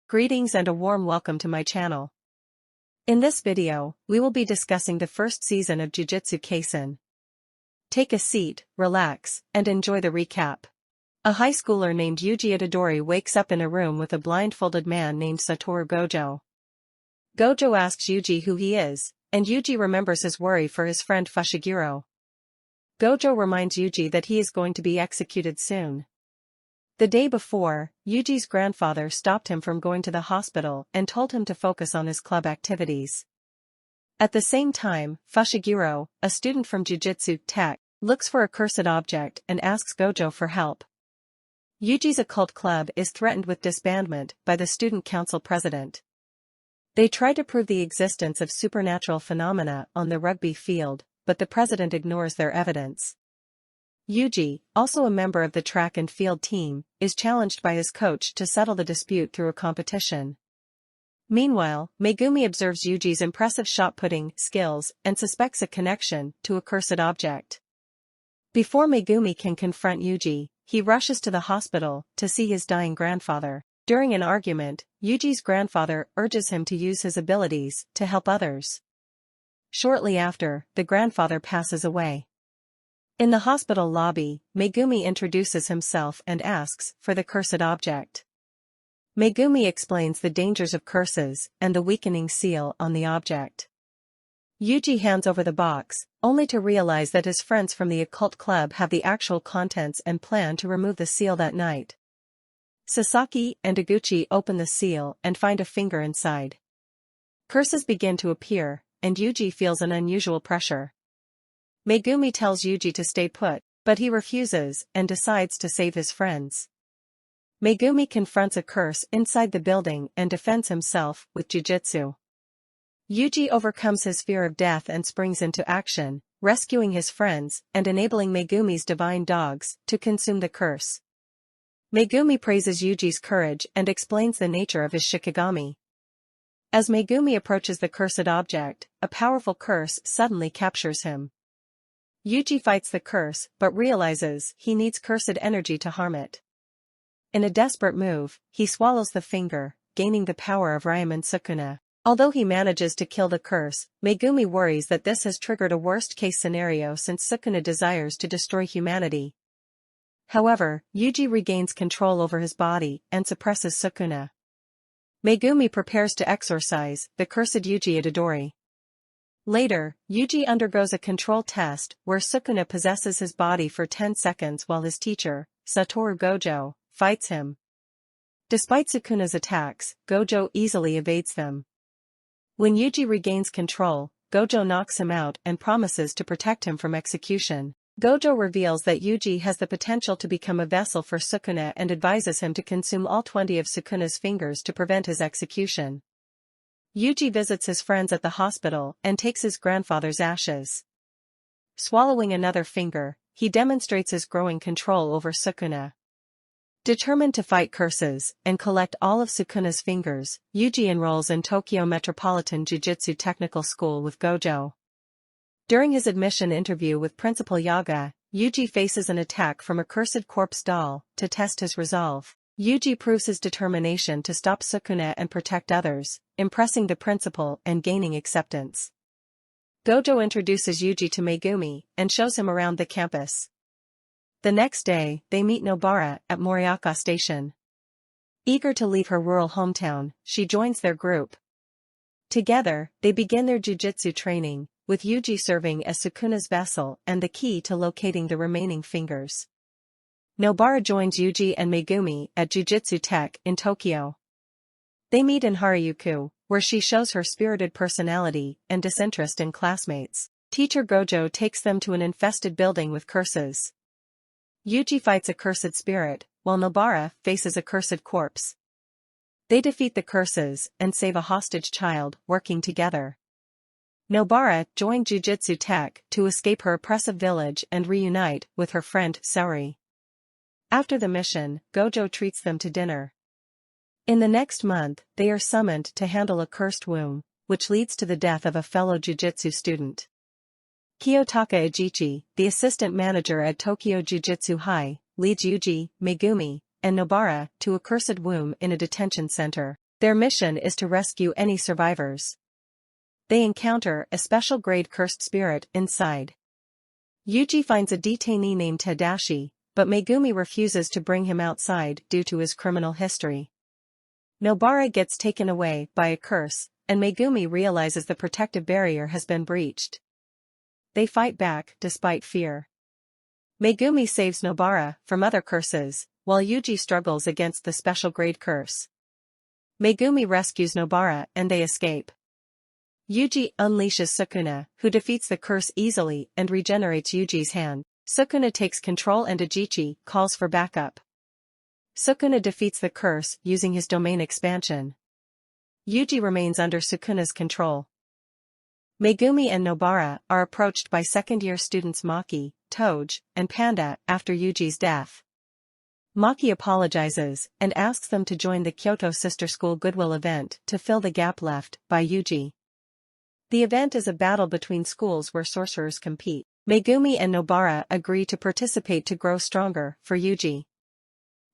Greetings and a warm welcome to my channel. In this video, we will be discussing the first season of Jujutsu Kaisen. Take a seat, relax, and enjoy the recap. A high schooler named Yuji Itadori wakes up in a room with a blindfolded man named Satoru Gojo. Gojo asks Yuji who he is, and Yuji remembers his worry for his friend Fushiguro. Gojo reminds Yuji that he is going to be executed soon. The day before, Yuji's grandfather stopped him from going to the hospital and told him to focus on his club activities. At the same time, Fushiguro, a student from Jiujitsu Tech, looks for a cursed object and asks Gojo for help. Yuji's occult club is threatened with disbandment by the student council president. They try to prove the existence of supernatural phenomena on the rugby field, but the president ignores their evidence. Yuji, also a member of the track and field team, is challenged by his coach to settle the dispute through a competition. Meanwhile, Megumi observes Yuji's impressive shot-putting skills and suspects a connection to a cursed object. Before Megumi can confront Yuji, he rushes to the hospital to see his dying grandfather. During an argument, Yuji's grandfather urges him to use his abilities to help others. Shortly after, the grandfather passes away. In the hospital lobby, Megumi introduces himself and asks for the cursed object. Megumi explains the dangers of curses and the weakening seal on the object. Yuji hands over the box, only to realize that his friends from the occult club have the actual contents and plan to remove the seal that night. Sasaki and Iguchi open the seal and find a finger inside. Curses begin to appear, and Yuji feels an unusual pressure. Megumi tells Yuji to stay put, but he refuses and decides to save his friends. Megumi confronts a curse inside the building and defends himself with Jiujitsu. Yuji overcomes his fear of death and springs into action, rescuing his friends and enabling Megumi's divine dogs to consume the curse. Megumi praises Yuji's courage and explains the nature of his Shikigami. As Megumi approaches the cursed object, a powerful curse suddenly captures him. Yuji fights the curse but realizes he needs cursed energy to harm it. In a desperate move, he swallows the finger, gaining the power of Raimon Sukuna. Although he manages to kill the curse, Megumi worries that this has triggered a worst-case scenario since Sukuna desires to destroy humanity. However, Yuji regains control over his body and suppresses Sukuna. Megumi prepares to exorcise the cursed Yuji Itadori. Later, Yuji undergoes a control test where Sukuna possesses his body for 10 seconds while his teacher, Satoru Gojo, fights him. Despite Sukuna's attacks, Gojo easily evades them. When Yuji regains control, Gojo knocks him out and promises to protect him from execution. Gojo reveals that Yuji has the potential to become a vessel for Sukuna and advises him to consume all 20 of Sukuna's fingers to prevent his execution. Yuji visits his friends at the hospital and takes his grandfather's ashes. Swallowing another finger, he demonstrates his growing control over Sukuna. Determined to fight curses and collect all of Sukuna's fingers, Yuji enrolls in Tokyo Metropolitan Jiu-Jitsu Technical School with Gojo. During his admission interview with Principal Yaga, Yuji faces an attack from a cursed corpse doll to test his resolve. Yuji proves his determination to stop Sukuna and protect others, impressing the principal and gaining acceptance. Gojo introduces Yuji to Megumi and shows him around the campus. The next day, they meet Nobara at Moriaka Station. Eager to leave her rural hometown, she joins their group. Together, they begin their jujitsu training, with Yuji serving as Sukuna's vessel and the key to locating the remaining fingers. Nobara joins Yuji and Megumi at Jiujitsu Tech in Tokyo. They meet in Harajuku, where she shows her spirited personality and disinterest in classmates. Teacher Gojo takes them to an infested building with curses. Yuji fights a cursed spirit, while Nobara faces a cursed corpse. They defeat the curses and save a hostage child, working together. Nobara joined Jiujitsu Tech to escape her oppressive village and reunite with her friend Saori. After the mission, Gojo treats them to dinner. In the next month, they are summoned to handle a cursed wound, which leads to the death of a fellow jujitsu student. Kiyotaka Ejichi, the assistant manager at Tokyo Jiujitsu High, leads Yuji, Megumi, and Nobara to a cursed womb in a detention center. Their mission is to rescue any survivors. They encounter a special-grade cursed spirit inside. Yuji finds a detainee named Tadashi, but Megumi refuses to bring him outside due to his criminal history. Nobara gets taken away by a curse, and Megumi realizes the protective barrier has been breached. They fight back despite fear. Megumi saves Nobara from other curses, while Yuji struggles against the special-grade curse. Megumi rescues Nobara and they escape. Yuji unleashes Sukuna, who defeats the curse easily and regenerates Yuji's hand. Sukuna takes control and Ajichi calls for backup. Sukuna defeats the curse using his domain expansion. Yuji remains under Sukuna's control. Megumi and Nobara are approached by second-year students Maki, Toge, and Panda after Yuji's death. Maki apologizes and asks them to join the Kyoto Sister School Goodwill event to fill the gap left by Yuji. The event is a battle between schools where sorcerers compete. Megumi and Nobara agree to participate to grow stronger for Yuji.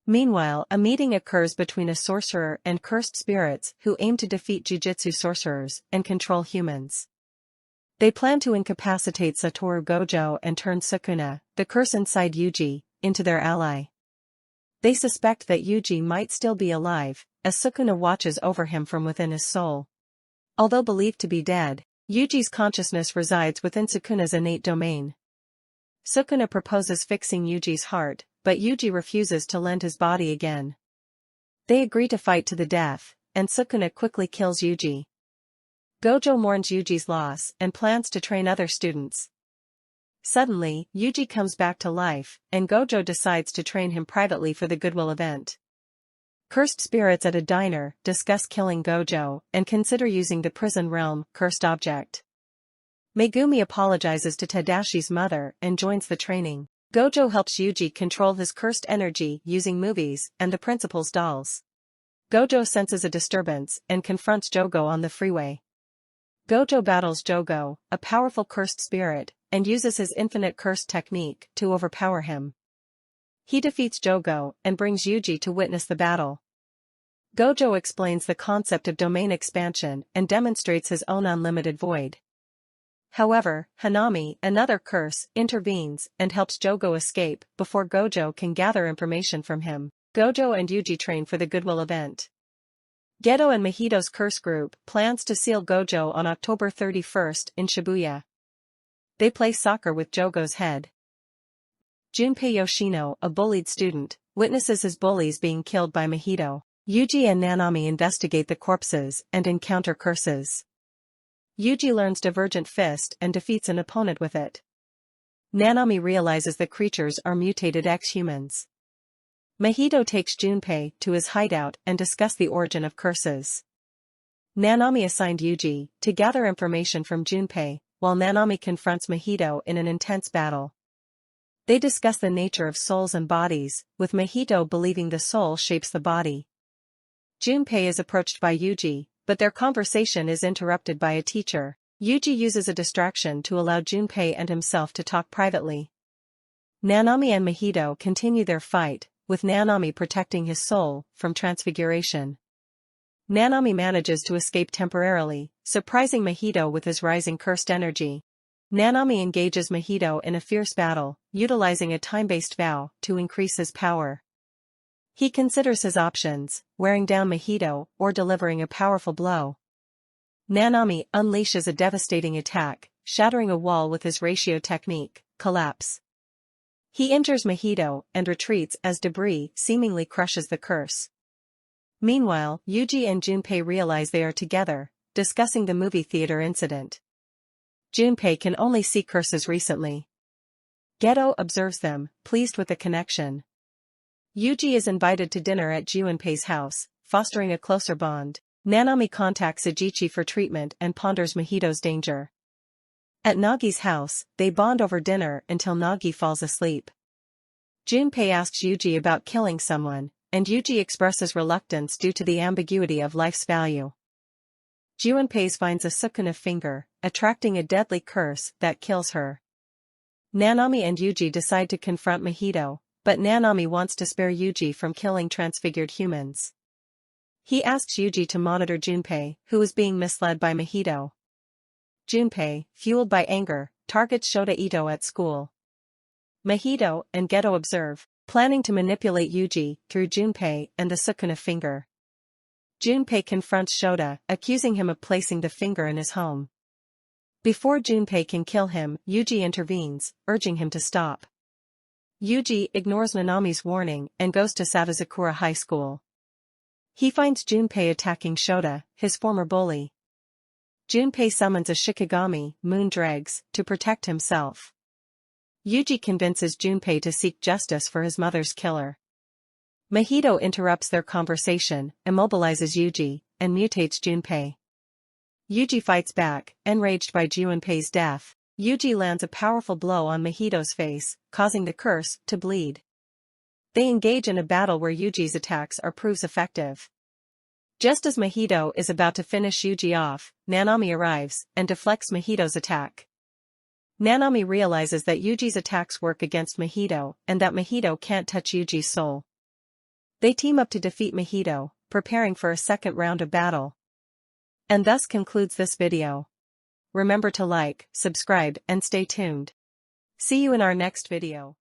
Meanwhile, a meeting occurs between a sorcerer and cursed spirits who aim to defeat Jiujitsu sorcerers and control humans. They plan to incapacitate Satoru Gojo and turn Sukuna, the curse inside Yuji, into their ally. They suspect that Yuji might still be alive, as Sukuna watches over him from within his soul. Although believed to be dead, Yuji's consciousness resides within Sukuna's innate domain. Sukuna proposes fixing Yuji's heart, but Yuji refuses to lend his body again. They agree to fight to the death, and Sukuna quickly kills Yuji. Gojo mourns Yuji's loss and plans to train other students. Suddenly, Yuji comes back to life, and Gojo decides to train him privately for the Goodwill event. Cursed spirits at a diner discuss killing Gojo and consider using the prison realm cursed object. Megumi apologizes to Tadashi's mother and joins the training. Gojo helps Yuji control his cursed energy using movies and the principal's dolls. Gojo senses a disturbance and confronts Jogo on the freeway. Gojo battles Jogo, a powerful cursed spirit, and uses his infinite curse technique to overpower him. He defeats Jogo and brings Yuji to witness the battle. Gojo explains the concept of domain expansion and demonstrates his own unlimited void. However, Nanami, another curse, intervenes and helps Jogo escape before Gojo can gather information from him. Gojo and Yuji train for the Goodwill event. Geto and Mahito's curse group plans to seal Gojo on October 31st in Shibuya. They play soccer with Jogo's head. Junpei Yoshino, a bullied student, witnesses his bullies being killed by Mahito. Yuji and Nanami investigate the corpses and encounter curses. Yuji learns Divergent Fist and defeats an opponent with it. Nanami realizes the creatures are mutated ex-humans. Mahito takes Junpei to his hideout and discuss the origin of curses. Nanami assigned Yuji to gather information from Junpei, while Nanami confronts Mahito in an intense battle. They discuss the nature of souls and bodies, with Mahito believing the soul shapes the body. Junpei is approached by Yuji, but their conversation is interrupted by a teacher. Yuji uses a distraction to allow Junpei and himself to talk privately. Nanami and Mahito continue their fight, with Nanami protecting his soul from transfiguration. Nanami manages to escape temporarily, surprising Mahito with his rising cursed energy. Nanami engages Mahito in a fierce battle, utilizing a time-based vow to increase his power. He considers his options, wearing down Mahito or delivering a powerful blow. Nanami unleashes a devastating attack, shattering a wall with his ratio technique, Collapse. He injures Mahito and retreats as debris seemingly crushes the curse. Meanwhile, Yuji and Junpei realize they are together, discussing the movie theater incident. Junpei can only see curses recently. Geto observes them, pleased with the connection. Yuji is invited to dinner at Junpei's house, fostering a closer bond. Nanami contacts Ajichi for treatment and ponders Mahito's danger. At Nagi's house, they bond over dinner until Nagi falls asleep. Junpei asks Yuji about killing someone, and Yuji expresses reluctance due to the ambiguity of life's value. Junpei finds a Sukuna finger, attracting a deadly curse that kills her. Nanami and Yuji decide to confront Mahito, but Nanami wants to spare Yuji from killing transfigured humans. He asks Yuji to monitor Junpei, who is being misled by Mahito. Junpei, fueled by anger, targets Shota Ito at school. Mahito and Geto observe, planning to manipulate Yuji through Junpei and the Sukuna finger. Junpei confronts Shota, accusing him of placing the finger in his home. Before Junpei can kill him, Yuji intervenes, urging him to stop. Yuji ignores Nanami's warning and goes to Satozakura High School. He finds Junpei attacking Shota, his former bully. Junpei summons a Shikigami, Moon Dregs, to protect himself. Yuji convinces Junpei to seek justice for his mother's killer. Mahito interrupts their conversation, immobilizes Yuji, and mutates Junpei. Yuji fights back, enraged by Junpei's death. Yuji lands a powerful blow on Mahito's face, causing the curse to bleed. They engage in a battle where Yuji's attacks are proves effective. Just as Mahito is about to finish Yuji off, Nanami arrives and deflects Mahito's attack. Nanami realizes that Yuji's attacks work against Mahito and that Mahito can't touch Yuji's soul. They team up to defeat Mahito, preparing for a second round of battle. And thus concludes this video. Remember to like, subscribe, and stay tuned. See you in our next video.